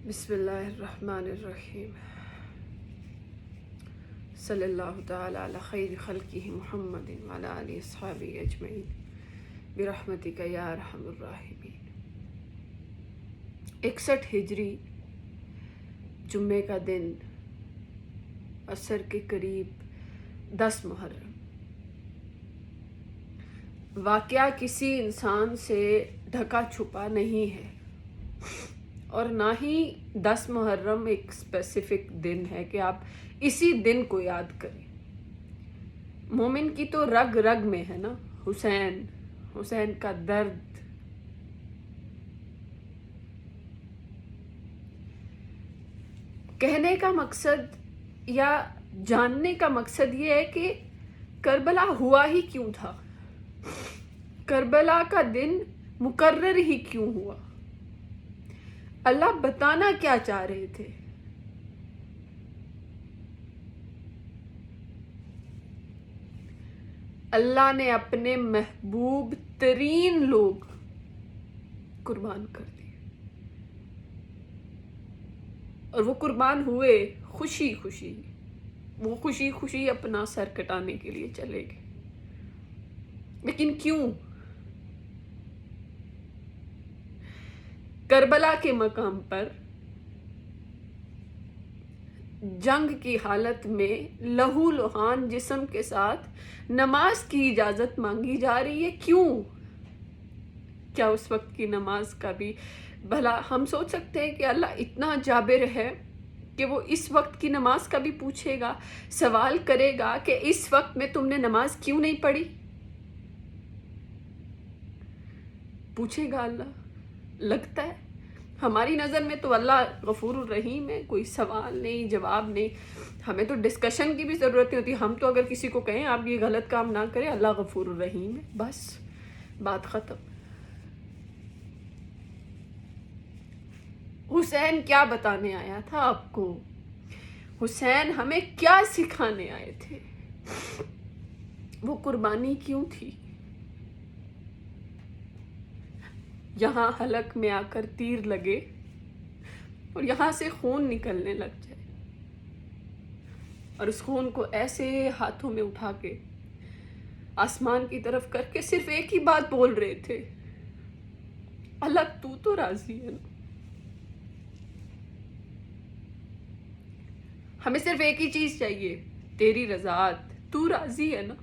بسم اللہ الرحمن الرحیم صلی اللہ تعالی علی خیر خلقہ محمد وعلی آلہ اصحابہ اجمعین برحمتک یا ارحم الراحمین۔ 61 ہجری جمعے کا دن عصر کے قریب 10 محرم۔ واقعہ کسی انسان سے ڈھکا چھپا نہیں ہے، اور نہ ہی 10 محرم ایک اسپیسیفک دن ہے کہ آپ اسی دن کو یاد کریں۔ مومن کی تو رگ رگ میں ہے نا حسین کا درد۔ کہنے کا مقصد یا جاننے کا مقصد یہ ہے کہ کربلا ہوا ہی کیوں تھا، کربلا کا دن مقرر ہی کیوں ہوا، اللہ بتانا کیا چاہ رہے تھے۔ اللہ نے اپنے محبوب ترین لوگ قربان کر دیے، اور وہ قربان ہوئے خوشی خوشی، وہ خوشی خوشی اپنا سر کٹانے کے لیے چلے گئے۔ لیکن کیوں؟ کربلا کے مقام پر جنگ کی حالت میں لہو لہان جسم کے ساتھ نماز کی اجازت مانگی جا رہی ہے۔ کیوں؟ کیا اس وقت کی نماز کا بھی بھلا ہم سوچ سکتے ہیں کہ اللہ اتنا جابر ہے کہ وہ اس وقت کی نماز کا بھی پوچھے گا، سوال کرے گا کہ اس وقت میں تم نے نماز کیوں نہیں پڑھی؟ پوچھے گا اللہ؟ لگتا ہے ہماری نظر میں تو اللہ غفور الرحیم ہے، کوئی سوال نہیں، جواب نہیں، ہمیں تو ڈسکشن کی بھی ضرورت نہیں ہوتی۔ ہم تو اگر کسی کو کہیں آپ یہ غلط کام نہ کریں، اللہ غفور الرحیم ہے، بس بات ختم۔ حسین کیا بتانے آیا تھا آپ کو؟ حسین ہمیں کیا سکھانے آئے تھے؟ وہ قربانی کیوں تھی؟ یہاں حلق میں آ کر تیر لگے اور یہاں سے خون نکلنے لگ جائے، اور اس خون کو ایسے ہاتھوں میں اٹھا کے آسمان کی طرف کر کے صرف ایک ہی بات بول رہے تھے، اللہ تو راضی ہے نا؟ ہمیں صرف ایک ہی چیز چاہیے، تیری رضاعت، تو راضی ہے نا؟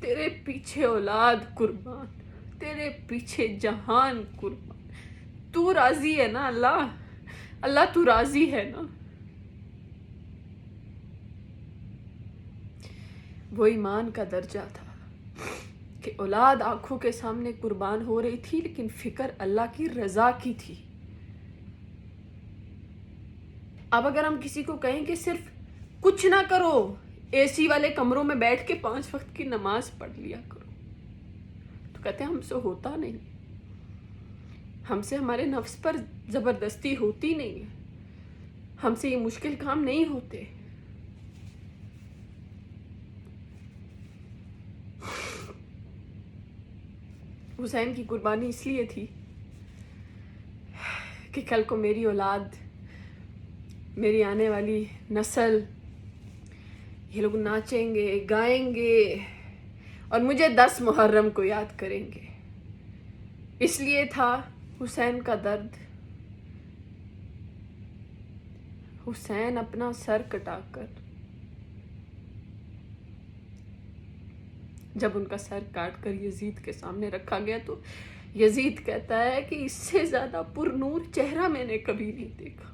تیرے پیچھے اولاد قربان، تیرے پیچھے جہان قربان، تو راضی ہے نا اللہ تو راضی ہے نا؟ وہ ایمان کا درجہ تھا کہ اولاد آنکھوں کے سامنے قربان ہو رہی تھی، لیکن فکر اللہ کی رضا کی تھی۔ اب اگر ہم کسی کو کہیں کہ صرف کچھ نہ کرو، اے سی والے کمروں میں بیٹھ کے 5 وقت کی نماز پڑھ لیا کرو، تو کہتے ہیں ہم سے ہوتا نہیں، ہم سے ہمارے نفس پر زبردستی ہوتی نہیں ہے، ہم سے یہ مشکل کام نہیں ہوتے۔ حسین کی قربانی اس لیے تھی کہ کل کو میری اولاد، میری آنے والی نسل، یہ لوگ ناچیں گے، گائیں گے اور مجھے 10 محرم کو یاد کریں گے۔ اس لیے تھا حسین کا درد۔ حسین اپنا سر کٹا کر، جب ان کا سر کاٹ کر یزید کے سامنے رکھا گیا تو یزید کہتا ہے کہ اس سے زیادہ پر نور چہرہ میں نے کبھی نہیں دیکھا۔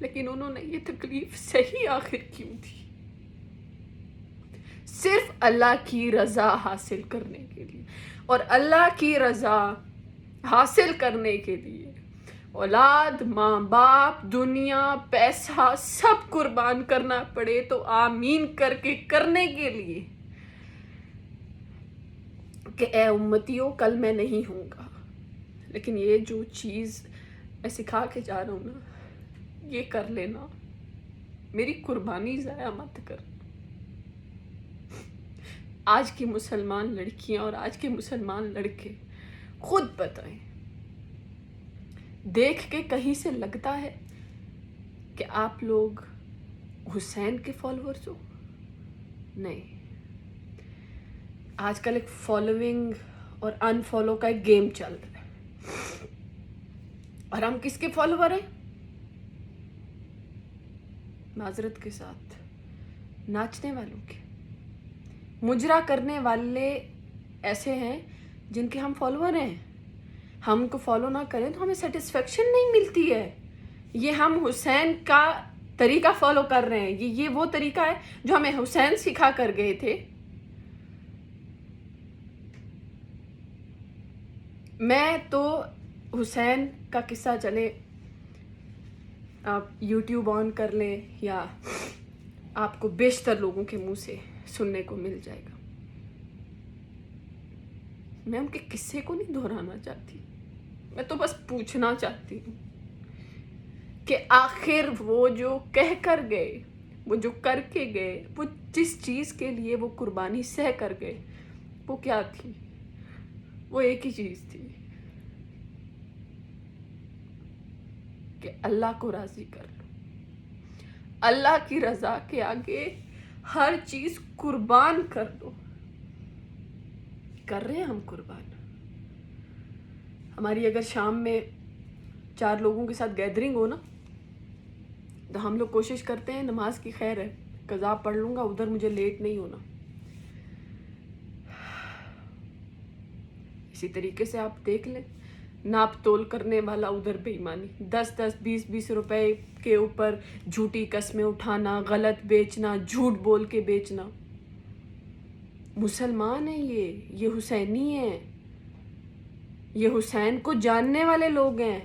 لیکن انہوں نے یہ تکلیف سہی آخر کیوں تھی؟ صرف اللہ کی رضا حاصل کرنے کے لیے، اور اللہ کی رضا حاصل کرنے کے لیے اولاد، ماں باپ، دنیا، پیسہ سب قربان کرنا پڑے تو آمین کر کے کرنے کے لیے کہ اے امتیوں کل میں نہیں ہوں گا، لیکن یہ جو چیز میں سکھا کے جا رہا ہوں نا، یہ کر لینا، میری قربانی ضائع مت کر۔ آج کی مسلمان لڑکیاں اور آج کے مسلمان لڑکے خود بتائیں، دیکھ کے کہیں سے لگتا ہے کہ آپ لوگ حسین کے فالوورز ہو؟ نہیں. آج کل ایک فالوئنگ اور ان فالو کا ایک گیم چل رہا ہے، اور ہم کس کے فالوور ہیں؟ معذرت کے ساتھ ناچنے والوں کے. مجرا کرنے والے ایسے ہیں جن کے ہم فالوور ہیں. ہم کو فالو نہ کریں تو ہمیں سیٹسفیکشن نہیں ملتی ہے. یہ ہم حسین کا طریقہ فالو کر رہے ہیں. یہ وہ طریقہ ہے جو ہمیں حسین سکھا کر گئے تھے. میں تو حسین کا قصہ چلے آپ یوٹیوب آن کر لیں یا آپ کو بیشتر لوگوں کے منہ سے سننے کو مل جائے گا. میں ان کے قصے کو نہیں دہرانا چاہتی، میں تو بس پوچھنا چاہتی ہوں کہ آخر وہ جو کہہ کر گئے، وہ جو کر کے گئے، وہ جس چیز کے لیے وہ قربانی سہ کر گئے، وہ کیا تھی؟ وہ ایک ہی چیز تھی کہ اللہ کو راضی کر لو. اللہ کی رضا کے آگے ہر چیز قربان کر دو. کر رہے ہیں ہم قربان. ہماری اگر شام میں 4 لوگوں کے ساتھ گیدرنگ ہو نا، تو ہم لوگ کوشش کرتے ہیں نماز کی خیر ہے قضا پڑھ لوں گا، ادھر مجھے لیٹ نہیں ہونا. اسی طریقے سے آپ دیکھ لیں، ناپ تول کرنے والا ادھر بے ایمانی، 10-20 روپے کے اوپر جھوٹی قسمیں اٹھانا، غلط بیچنا، جھوٹ بول کے بیچنا. مسلمان ہیں یہ حسینی ہیں، یہ حسین کو جاننے والے لوگ ہیں.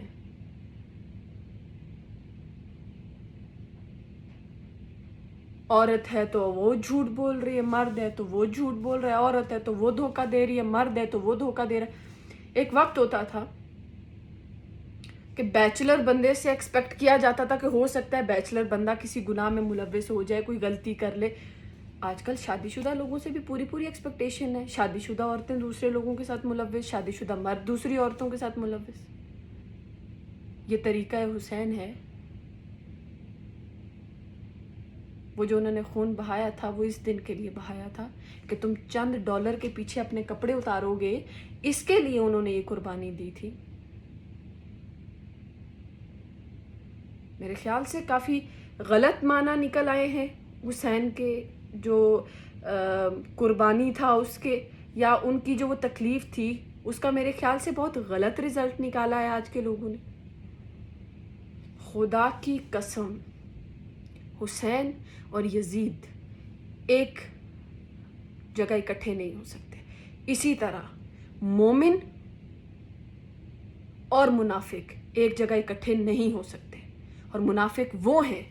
عورت ہے تو وہ جھوٹ بول رہی ہے، مرد ہے تو وہ جھوٹ بول رہا ہے، عورت ہے تو وہ دھوکہ دے رہی ہے، مرد ہے تو وہ دھوکہ دے رہا ہے. ایک وقت ہوتا تھا کہ بیچلر بندے سے ایکسپیکٹ کیا جاتا تھا کہ ہو سکتا ہے بیچلر بندہ کسی گناہ میں ملوث ہو جائے، کوئی غلطی کر لے. آج کل شادی شدہ لوگوں سے بھی پوری ایکسپیکٹیشن ہے. شادی شدہ عورتیں دوسرے لوگوں کے ساتھ ملوث، شادی شدہ مرد دوسری عورتوں کے ساتھ ملوث. یہ طریقہ حسین ہے؟ وہ جو انہوں نے خون بہایا تھا وہ اس دن کے لیے بہایا تھا کہ تم چند ڈالر کے پیچھے اپنے کپڑے اتارو گے. اس کے لیے انہوں نے یہ قربانی دی تھی. میرے خیال سے کافی غلط معنی نکل آئے ہیں حسین کے جو قربانی تھا اس کے، یا ان کی جو وہ تکلیف تھی اس کا میرے خیال سے بہت غلط رزلٹ نکالا ہے آج کے لوگوں نے. خدا کی قسم حسین اور یزید ایک جگہ اکٹھے نہیں ہو سکتے. اسی طرح مومن اور منافق ایک جگہ اکٹھے نہیں ہو سکتے. اور منافق وہ ہیں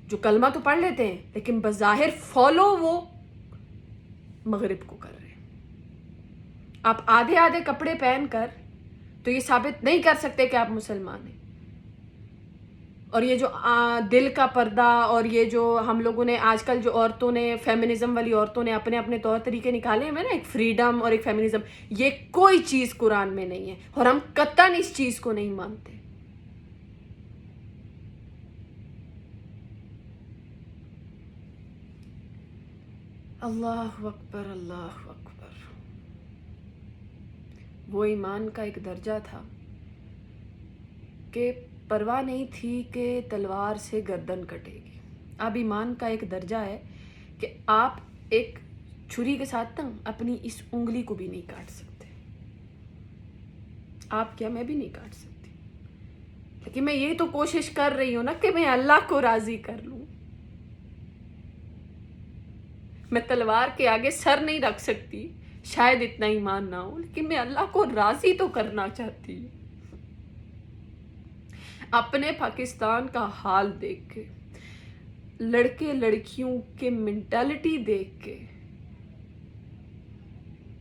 جو کلمہ تو پڑھ لیتے ہیں لیکن بظاہر فالو وہ مغرب کو کر رہے ہیں. آپ آدھے کپڑے پہن کر تو یہ ثابت نہیں کر سکتے کہ آپ مسلمان ہیں. اور یہ جو دل کا پردہ اور یہ جو ہم لوگوں نے آج کل جو عورتوں نے فیمنزم والی عورتوں نے اپنے طور طریقے نکالے ہیں نا، ایک فریڈم اور ایک فیمنزم، یہ کوئی چیز قرآن میں نہیں ہے اور ہم قطعاً اس چیز کو نہیں مانتے. اللہ اکبر اللہ اکبر. وہ ایمان کا ایک درجہ تھا کہ پرواہ نہیں تھی کہ تلوار سے گردن کٹے گی. اب ایمان کا ایک درجہ ہے کہ آپ ایک چھری کے ساتھ نا اپنی اس انگلی کو بھی نہیں کاٹ سکتے. آپ کیا، میں بھی نہیں کاٹ سکتی، لیکن میں یہ تو کوشش کر رہی ہوں نا کہ میں اللہ کو راضی کر لوں. میں تلوار کے آگے سر نہیں رکھ سکتی، شاید اتنا ایمان نہ ہو، لیکن میں اللہ کو راضی تو کرنا چاہتی ہوں. اپنے پاکستان کا حال دیکھ کے، لڑکے لڑکیوں کے مینٹالٹی دیکھ کے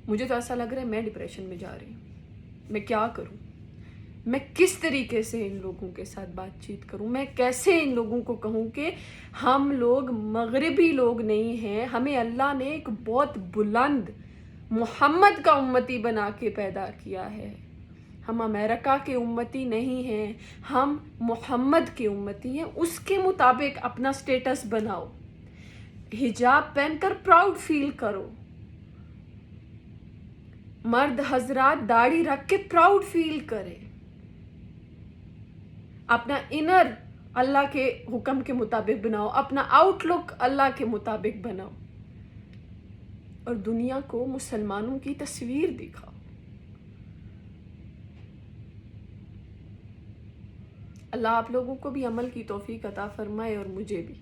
مجھے تو ایسا لگ رہا ہے میں ڈپریشن میں جا رہی ہوں. میں کیا کروں؟ میں کس طریقے سے ان لوگوں کے ساتھ بات چیت کروں، میں کیسے ان لوگوں کو کہوں کہ ہم لوگ مغربی لوگ نہیں ہیں، ہمیں اللہ نے ایک بہت بلند محمد کا امتی بنا کے پیدا کیا ہے، ہم امریکہ کے امتی نہیں ہیں، ہم محمد کے امتی ہیں، اس کے مطابق اپنا سٹیٹس بناؤ، حجاب پہن کر پراؤڈ فیل کرو، مرد حضرات داڑھی رکھ کے پراؤڈ فیل کرے، اپنا انر اللہ کے حکم کے مطابق بناؤ، اپنا آؤٹ لک اللہ کے مطابق بناؤ، اور دنیا کو مسلمانوں کی تصویر دکھاؤ۔ اللہ آپ لوگوں کو بھی عمل کی توفیق عطا فرمائے اور مجھے بھی۔